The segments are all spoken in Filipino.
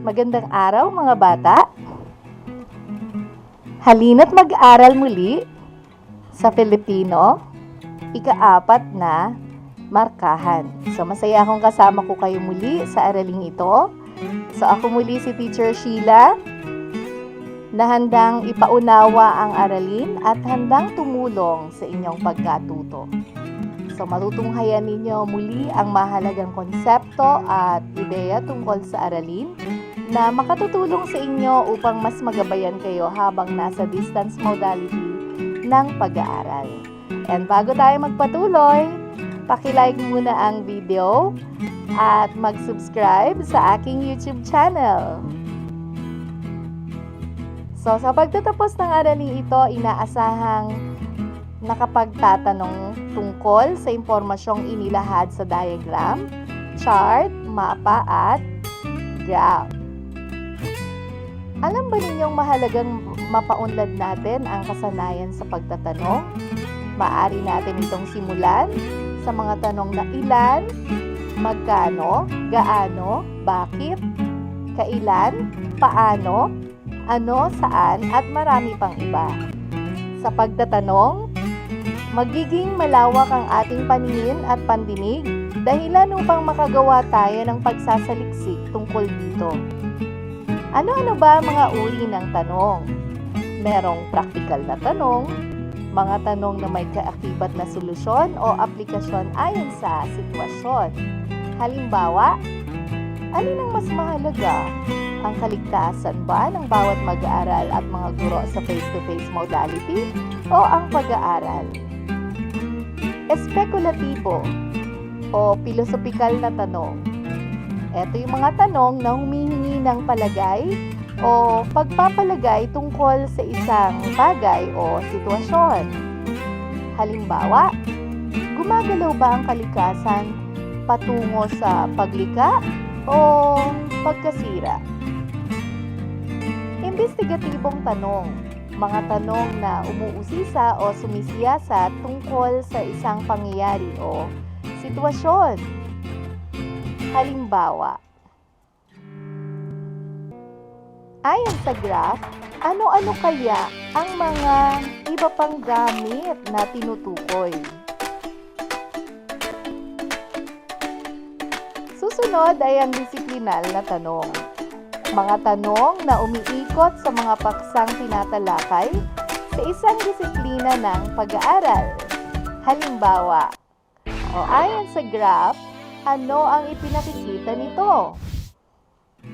Magandang araw mga bata! Halina't mag-aral muli sa Filipino, ika-4 na markahan. So masaya akong kasama ko kayo muli sa araling ito. So ako muli si Teacher Sheila na handang ipaunawa ang aralin at handang tumulong sa inyong pagkatuto. So matutunghayan ninyo muli ang mahalagang konsepto at ideya tungkol sa aralin na makatutulong sa inyo upang mas magabayan kayo habang nasa distance modality ng pag-aaral. And bago tayo magpatuloy, paki-like muna ang video at mag-subscribe sa aking YouTube channel. So sa pagtatapos ng aralin ito, inaasahang nakapagtatanong tungkol sa impormasyong inilahad sa diagram, chart, mapa at graph. Alam ba ninyong mahalagang mapaunlad natin ang kasanayan sa pagtatanong? Maaari natin itong simulan sa mga tanong na ilan, magkano, gaano, bakit, kailan, paano, ano, saan, at marami pang iba. Sa pagtatanong, magiging malawak ang ating paningin at pandinig dahilan upang makagawa tayo ng pagsasaliksik tungkol dito. Ano-ano ba mga uri ng tanong? Merong practical na tanong, mga tanong na may kaakibat na solusyon o aplikasyon ayon sa sitwasyon. Halimbawa, alin ang mas mahalaga? Ang kaligtasan ba ng bawat mag-aaral at mga guro sa face-to-face modality o ang pag-aaral? Espekulatibo o pilosopikal na tanong. Ito yung mga tanong na humihingi ng palagay o pagpapalagay tungkol sa isang bagay o sitwasyon. Halimbawa, gumagalaw ba ang kalikasan patungo sa paglikha o pagkasira? Investigatibong tanong. Mga tanong na umuusisa o sumisiyasat tungkol sa isang pangyayari o sitwasyon. Halimbawa, ayon sa graph, ano-ano kaya ang mga iba pang gamit na tinutukoy? Susunod ay ang disiplinal na tanong. Mga tanong na umiikot sa mga paksang tinatalakay sa isang disiplina ng pag-aaral. Halimbawa, ayon sa graph, ano ang ipinakikita nito?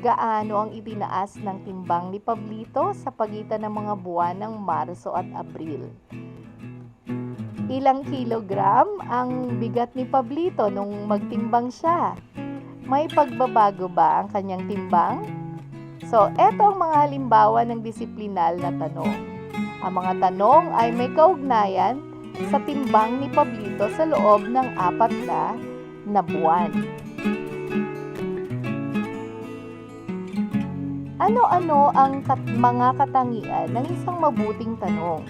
Gaano ang itinaas ng timbang ni Pablito sa pagitan ng mga buwan ng Marso at Abril? Ilang kilogram ang bigat ni Pablito nung magtimbang siya? May pagbabago ba ang kanyang timbang? So, eto ang mga halimbawa ng disiplinal na tanong. Ang mga tanong ay may kaugnayan sa timbang ni Pablito sa loob ng 4 na buwan. Ano-ano ang mga katangian ng isang mabuting tanong?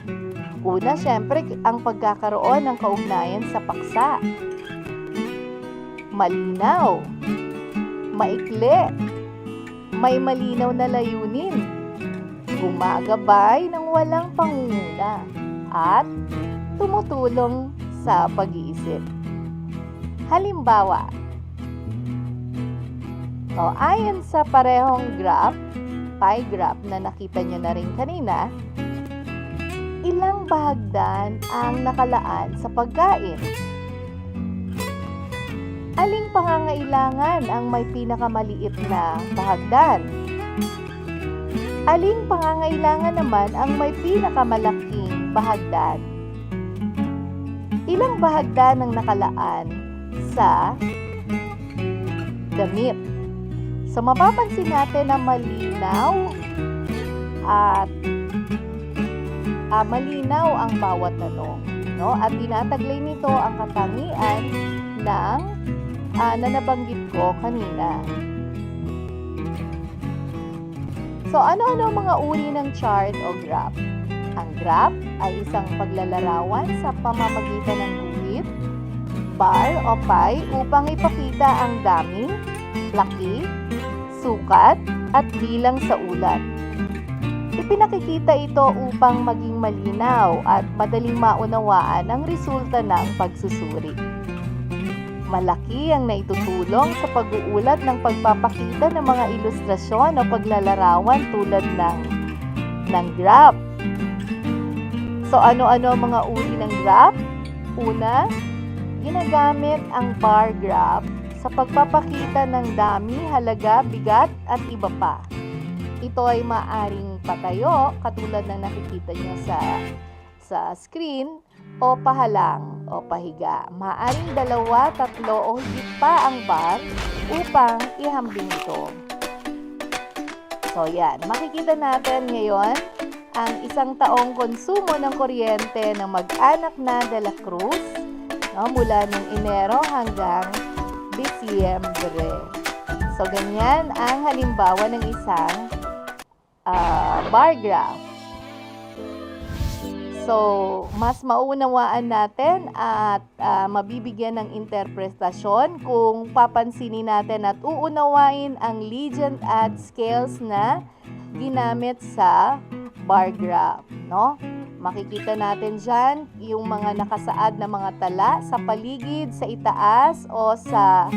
Una, syempre, ang pagkakaroon ng kaugnayan sa paksa. Malinaw, maikli, may malinaw na layunin, gumagabay ng walang pangunguna, at tumutulong sa pag-iisip. Halimbawa, ayon sa parehong graph, pie graph na nakita nyo na rin kanina, ilang bahagdan ang nakalaan sa pagkain? Aling pangangailangan ang may pinakamaliit na bahagdan? Aling pangangailangan naman ang may pinakamalaking bahagdan? Ilang bahagdan ang nakalaan sa damit? So mapapansin natin na malinaw at malinaw ang bawat tanong, no? At tinataglay nito ang katangian ng na nabanggit ko kanina. So, ano-ano ang mga uri ng chart o graph? Ang graph ay isang paglalarawan sa pamamagitan ng guhit, bar o pie upang ipakita ang dami, laki, sukat, at bilang sa ulat. Ipinakikita ito upang maging malinaw at madaling maunawaan ang resulta ng pagsusuri. Malaki ang naitutulong sa pag-uulat ng pagpapakita ng mga ilustrasyon o paglalarawan tulad ng graph. So ano-ano ang mga uri ng graph? Una, ginagamit ang bar graph sa pagpapakita ng dami, halaga, bigat at iba pa. Ito ay maaring patayo katulad ng nakikita nyo sa screen o pahalang o pahiga. Maaring 2, 3 o higit pa ang bar upang ihambing ito. So yan, makikita natin ngayon ang isang taong konsumo ng kuryente ng mag-anak na De La Cruz, mula noong Enero hanggang Disyembre. So ganyan ang halimbawa ng isang bar graph. So, mas maunawaan natin at mabibigyan ng interpretasyon kung papansinin natin at uunawain ang legend at scales na ginamit sa bar graph, no? Makikita natin dyan yung mga nakasaad na mga tala sa paligid, sa itaas o sa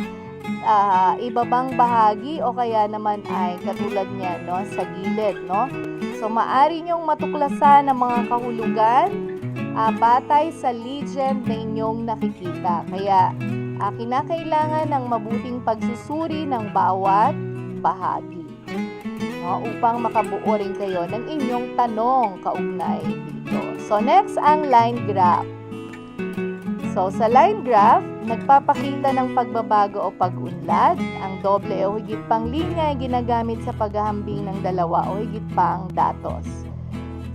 ibabang bahagi o kaya naman ay katulad niya, no, sa gilid, no? So maaari niyong matuklasan ang mga kahulugan batay sa legend na inyong nakikita. Kaya kinakailangan ng mabuting pagsusuri ng bawat bahagi, no, upang makabuo rin kayo ng inyong tanong kaugnay dito. So next ang line graph. So sa line graph, nagpapakita ng pagbabago o pag-unlad. Ang doble o higit pang linya ay ginagamit sa paghahambing ng 2 o higit pang datos.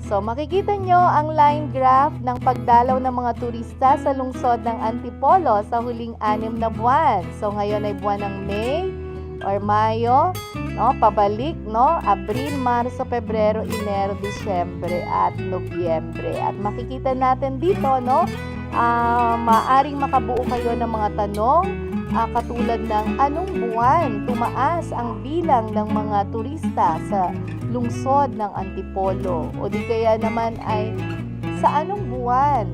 So makikita nyo ang line graph ng pagdalaw ng mga turista sa lungsod ng Antipolo sa huling 6 na buwan. So ngayon ay buwan ng May or Mayo, no, pabalik, no, Abril, Marso, Pebrero, Enero, Disyembre at Nobyembre. At makikita natin dito, no, maaring makabuo kayo ng mga tanong katulad ng anong buwan tumaas ang bilang ng mga turista sa lungsod ng Antipolo, o di kaya naman ay sa anong buwan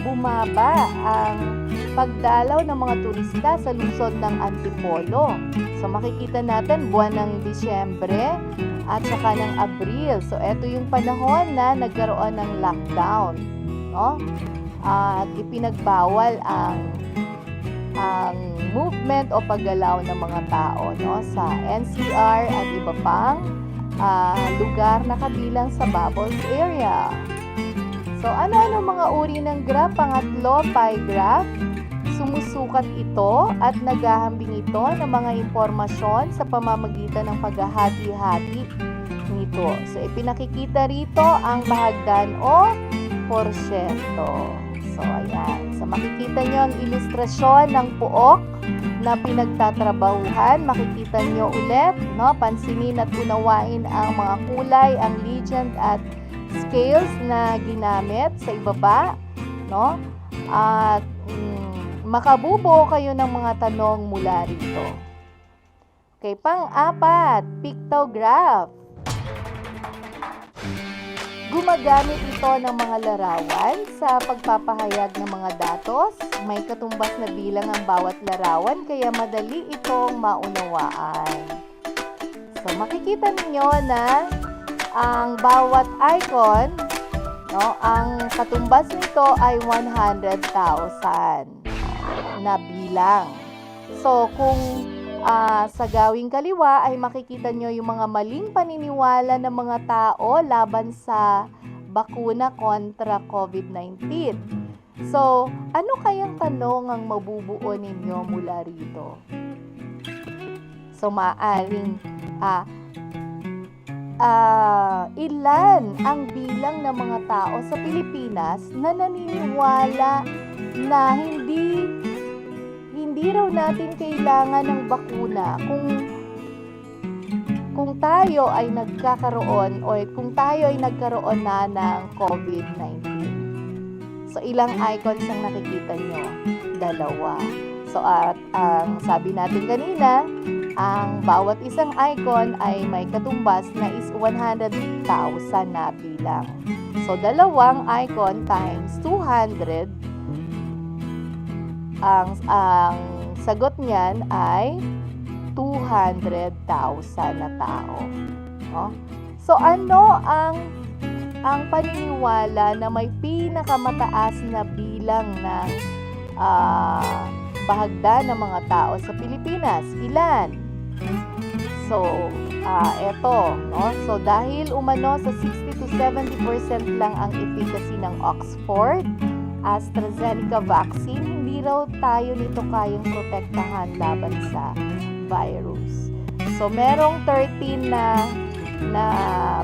bumaba ang pagdalaw ng mga turista sa lungsod ng Antipolo. So makikita natin buwan ng Disyembre at saka ng Abril. So ito yung panahon na nagkaroon ng lockdown, no? At ipinagbawal ang movement o paggalaw ng mga tao, no, sa NCR at iba pang lugar na kabilang sa bubbles area. So ano-ano mga uri ng graph? Pangatlo, pie graph. Sumusukat ito at naghahambing ito ng mga impormasyon sa pamamagitan ng paghahati-hati nito. So ipinakikita rito ang bahagdan o porsyento. So ayan. So makikita nyo ang ilustrasyon ng puok na pinagtatrabahuhan. Makikita nyo ulit, no? Pansinin at unawain ang mga kulay, ang legend at scales na ginamit sa ibaba, no? At makabubuo kayo ng mga tanong mula rito. Okay, pang-4, pictograph. Gumagamit ito ng mga larawan sa pagpapahayag ng mga datos. May katumbas na bilang ang bawat larawan kaya madali itong maunawaan. So makikita ninyo na ang bawat icon, no, ang katumbas nito ay 100,000 na bilang. So kung sa gawing kaliwa ay makikita nyo yung mga maling paniniwala ng mga tao laban sa bakuna kontra COVID-19. So, ano kayang tanong ang mabubuo ninyo mula rito? So, maaaring ilan ang bilang ng mga tao sa Pilipinas na naniniwala na hindi raw natin kailangan ng bakuna kung tayo ay nagkakaroon o kung tayo ay nagkaroon na ng COVID-19. So, ilang icons ang nakikita nyo? 2. So, at ang sabi natin kanina, ang bawat isang icon ay may katumbas na is 100,000 na bilang. So, dalawang icon times 200, ang sagot niyan ay 200,000 na tao. No? So, ano ang paniniwala na may pinakamataas na bilang ng bahagdan ng mga tao sa Pilipinas? Ilan? So, eto, no? So, dahil umano sa 60 to 70% lang ang efficacy ng Oxford AstraZeneca vaccine, hindi raw tayo nito kayang protektahan laban sa virus. So, merong 13 na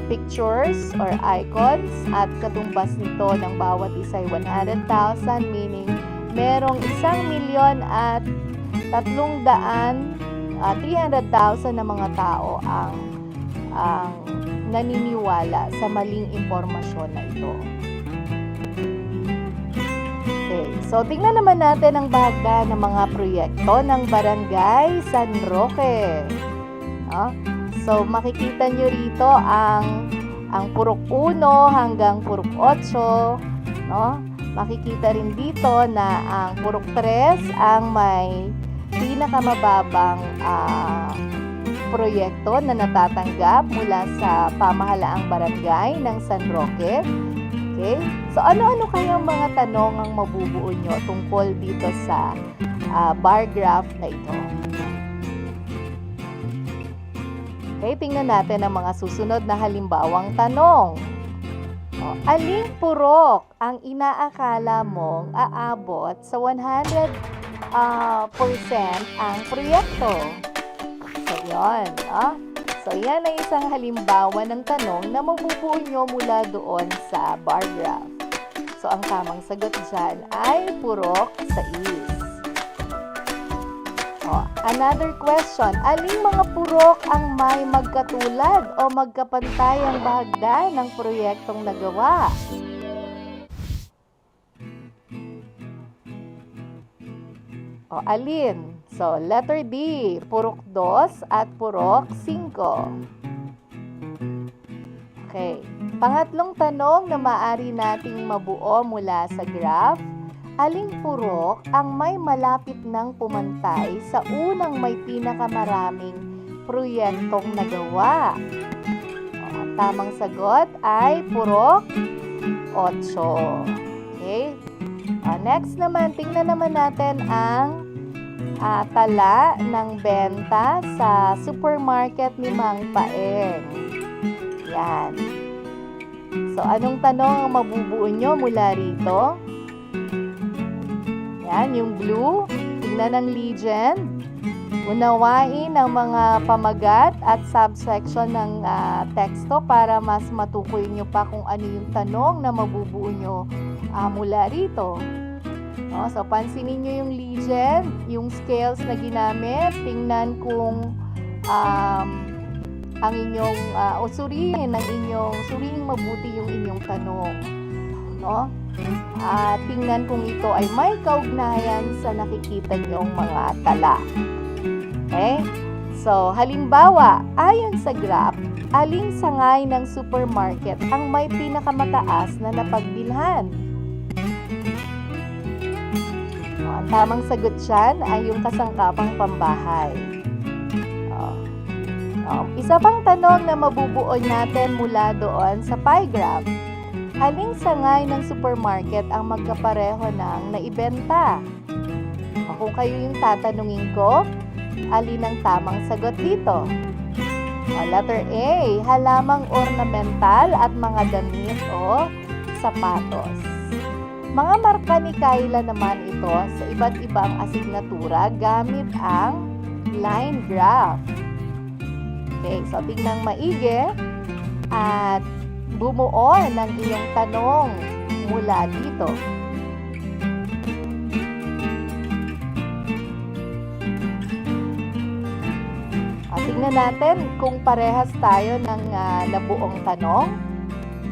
pictures or icons at katumbas nito ng bawat isa ay 100,000, meaning merong 1,000,000 at 300,000 na mga tao ang naniniwala sa maling impormasyon na ito. Okay, so tingnan naman natin ang bahagdan ng mga proyekto ng Barangay San Roque. So, makikita nyo rito ang purok 1 hanggang purok 8, no? Makikita rin dito na ang purok 3 ang may pinakamababang proyekto na natatanggap mula sa pamahalaang barangay ng San Roque. Okay? So, ano-ano kayang mga tanong ang mabubuo nyo tungkol dito sa bar graph na ito? Okay, tingnan natin ang mga susunod na halimbawang tanong. Aling purok ang inaakala mong aabot sa 100% ang proyekto? So, yun. So, yan ay isang halimbawa ng tanong na mabubuo nyo mula doon sa bar graph. So, ang tamang sagot dyan ay purok 6. Another question, aling mga purok ang may magkatulad o magkapantay ang bahagdan ng proyektong nagawa? Alin? So, letter D, purok 2 at purok 5. Okay. Pangatlong tanong na maaari nating mabuo mula sa graph, aling purok ang may malapit ng pumantay sa unang may pinakamaraming proyektong nagawa? Ang tamang sagot ay purok 8. Okay? Next naman, tingnan naman natin ang tala ng benta sa supermarket ni Mang Paeng. Yan. So, anong tanong ang mabubuo nyo mula rito? Yan, yung blue, tingnan ang legend, unawain ang mga pamagat at subsection ng teksto para mas matukoy nyo pa kung ano yung tanong na mabubuo nyo mula rito. So, pansinin nyo yung legend, yung scales na ginamit, tingnan kung ang inyong, suriin mabuti yung inyong tanong. No? Tingnan kung ito ay may kaugnayan sa nakikita nyong mga tala. Okay? So, halimbawa, ayon sa graph, aling sangay ng supermarket ang may pinakamataas na napagbilhan? Ang tamang sagot dyan ay yung kasangkapang pambahay. Isa pang tanong na mabubuo natin mula doon sa pie graph. Aling sangay ng supermarket ang magkapareho ng naibenta? Kung kayo yung tatanungin ko, alin ang tamang sagot dito? Letter A, halamang ornamental at mga damit o sapatos. Mga marka ni Kayla naman ito sa iba't ibang asignatura gamit ang line graph. Okay, so tingnan maigi at bumuo ng iyong tanong mula dito. Tingnan natin kung parehas tayo ng nabuong tanong.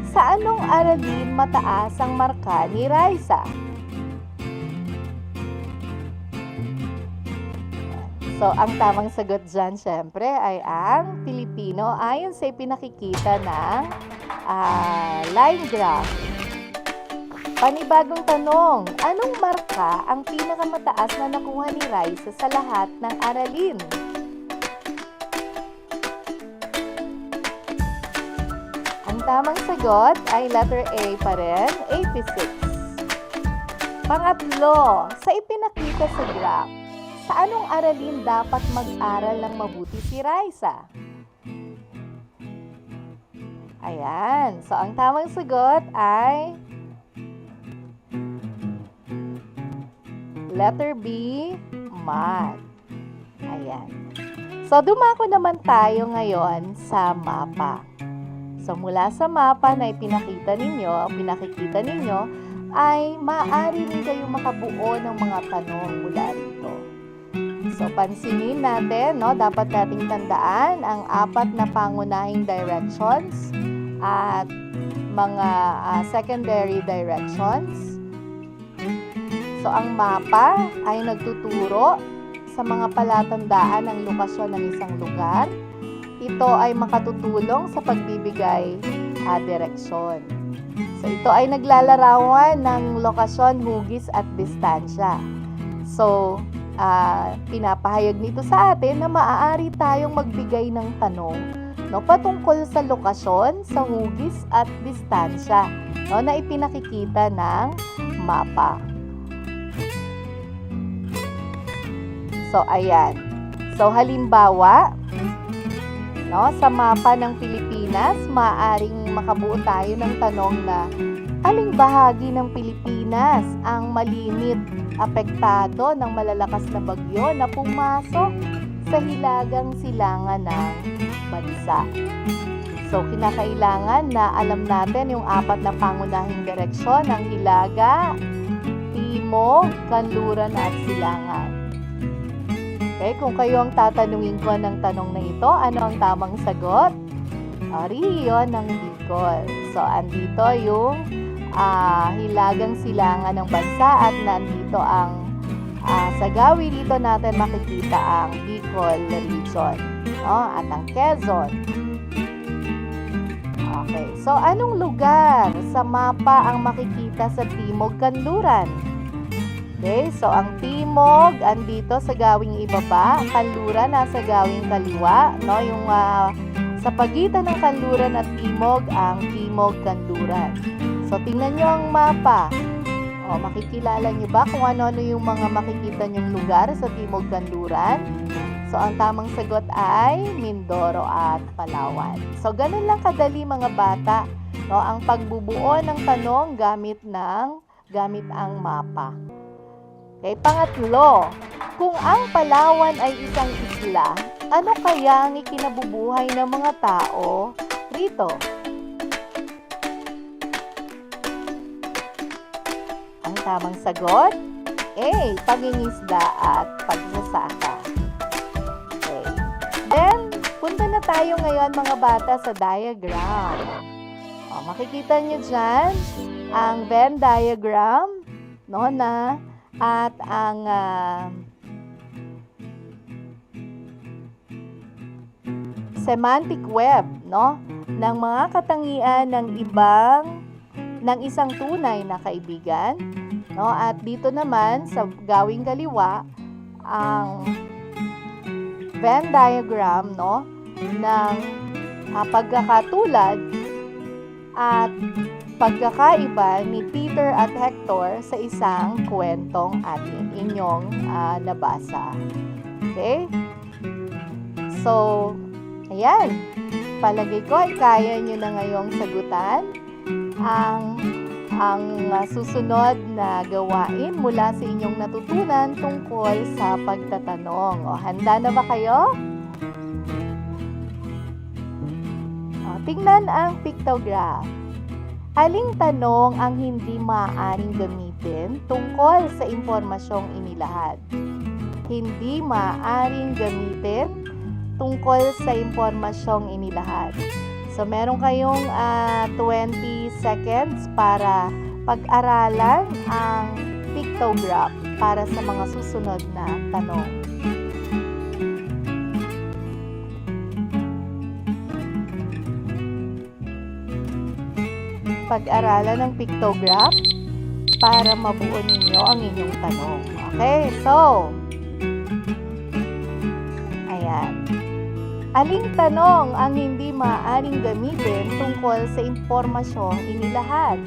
Sa anong aralin mataas ang marka ni Raisa? So, ang tamang sagot dyan, syempre, ay ang Pilipino ayon sa pinakikita ng line graph. Panibagong tanong, anong marka ang pinakamataas na nakuha ni Raisa sa lahat ng aralin? Ang tamang sagot ay letter A pa rin, 86. Pangatlo, sa ipinakita sa graph, sa anong aralin dapat mag-aral ng mabuti si Raisa? Ayan, so ang tamang sagot ay letter B, math. Ayan. So, dumako naman tayo ngayon sa mapa. So, mula sa mapa na ipinakita ninyo, pinakikita ninyo, ay maaari rin kayong makabuo ng mga tanong mula rito. So, pansinin natin, no, dapat nating tandaan ang 4 na pangunahing directions at mga secondary directions. So, ang mapa ay nagtuturo sa mga palatandaan ng lokasyon ng isang lugar. Ito ay makatutulong sa pagbibigay direksyon. So, ito ay naglalarawan ng lokasyon, hugis at distansya. So, pinapahayag nito sa atin na maaari tayong magbigay ng tanong, no, patungkol sa lokasyon, sa hugis at distansya, no, na ipinakikita ng mapa. So, ayan. So, halimbawa, no, sa mapa ng Pilipinas, maaaring makabuo tayo ng tanong na aling bahagi ng Pilipinas ang malimit apektado ng malalakas na bagyo na pumasok sa hilagang silangan ng bansa. So, kinakailangan na alam natin yung 4 na pangunahing direksyon ng hilaga, timog, kanluran at silangan. Okay, kung kayo ang tatanungin ko ng tanong na ito, ano ang tamang sagot? Riyon ng Bicol. So, andito yung hilagang silangan ng bansa at nandito ang sa gawi dito natin makikita ang Bicol region, no? At ang Quezon. Okay, so anong lugar sa mapa ang makikita sa Timog Kanluran? Okay, so ang timog andito sa gawing ibaba, kanluran nasa gawing kaliwa, no? Yung sa pagitan ng kanluran at timog, ang timog kanluran. So tingnan niyo ang mapa. O, makikilala niyo ba kung ano-ano yung mga makikita niyong lugar sa timog kanluran? So ang tamang sagot ay Mindoro at Palawan. So ganun lang kadali mga bata, no? Ang pagbubuo ng tanong gamit ang mapa. Okay, pangatlo, kung ang Palawan ay isang isla, ano kaya ang ikinabubuhay ng mga tao rito? Ang tamang sagot, A, pangingisda at pagsasaka. Okay. Then, punta na tayo ngayon mga bata sa diagram. O, makikita nyo dyan ang Venn diagram, no, na at ang semantic web, no, ng mga katangian ng isang tunay na kaibigan, no, at dito naman sa gawing kaliwa ang Venn diagram, no, ng pagkakatulad at pagkakaiba ni Peter at Hector sa isang kwentong inyong nabasa. Okay? So, ayan. Palagay ko ay kaya nyo na ngayong sagutan ang susunod na gawain mula sa inyong natutunan tungkol sa pagtatanong. O, handa na ba kayo? O, tingnan ang pictograph. Aling tanong ang hindi maaaring gamitin tungkol sa impormasyong inilahad? Hindi maaaring gamitin tungkol sa impormasyong inilahad. So, meron kayong 20 seconds para pag-aralan ang pictograph para sa mga susunod na tanong. pag-aralan ng pictograph para mabuo ninyo ang inyong tanong. Okay, so, ayan. Aling tanong ang hindi maaaring gamitin tungkol sa impormasyong inilahad?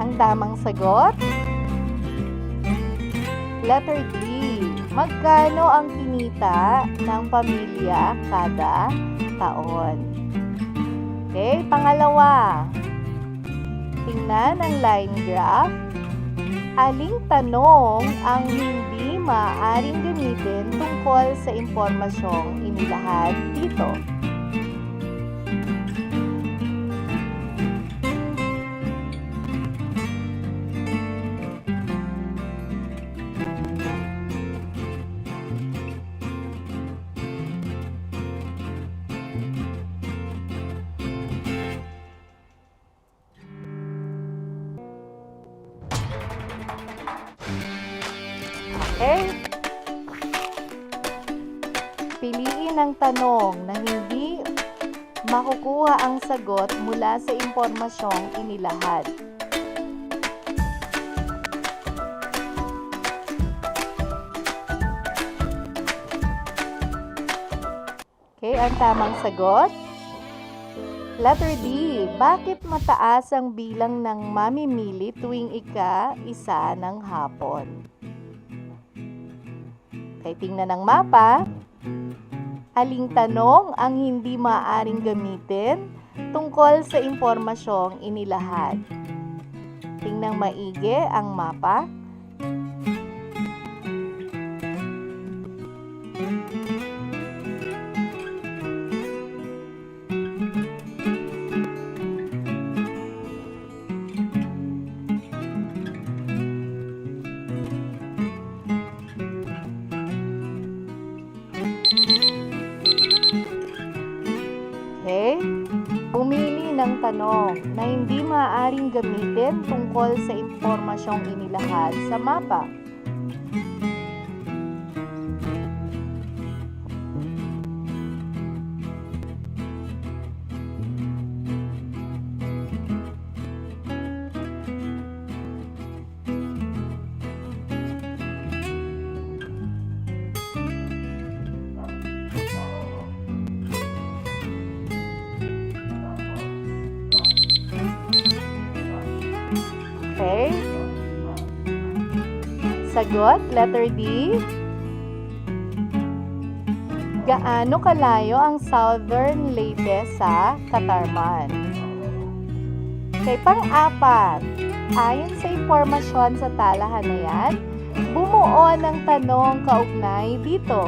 Ang tamang sagot? Letter D. Magkano ang kinita ng pamilya kada taon? Okay, pangalawa. Tingnan ang line graph. Aling tanong ang hindi maaaring gamitin tungkol sa impormasyong inilahad dito? Okay? Piliin ang tanong na hindi makukuha ang sagot mula sa impormasyong inilahad. Okay, ang tamang sagot? Letter D. Bakit mataas ang bilang ng mamimili tuwing ika-isa ng hapon? Okay, tingnan ang mapa. Aling tanong ang hindi maaaring gamitin tungkol sa impormasyong inilahad? Tingnan maigi ang mapa. Okay? Pumili ng tanong na hindi maaaring gamitin tungkol sa impormasyong inilahad sa mapa. Okay? Sagot, letter D. Gaano kalayo ang Southern Leyte sa Catarman? Okay, pang-apat. Ayon sa impormasyon sa talahan na yan, bumuo ng tanong kaugnay dito.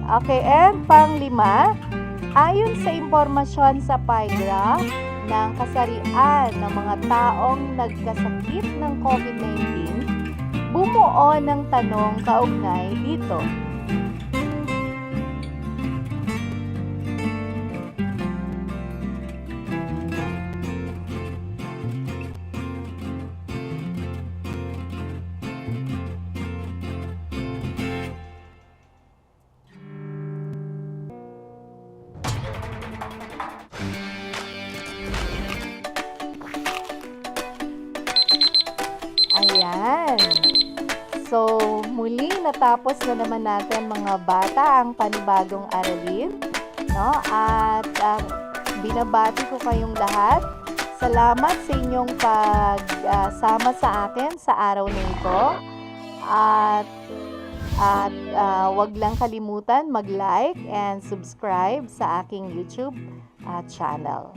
Okay, and pang-lima, ayon sa impormasyon sa pie graph ng kasarian ng mga taong nagkasakit ng COVID-19, bumuo ng tanong kaugnay dito. Ayan. So, muli natapos na naman natin mga bata ang panibagong aralin, no? At binabati ko kayong lahat. Salamat sa inyong pagsama sa akin sa araw na ito. At wag lang kalimutan mag-like and subscribe sa aking YouTube channel.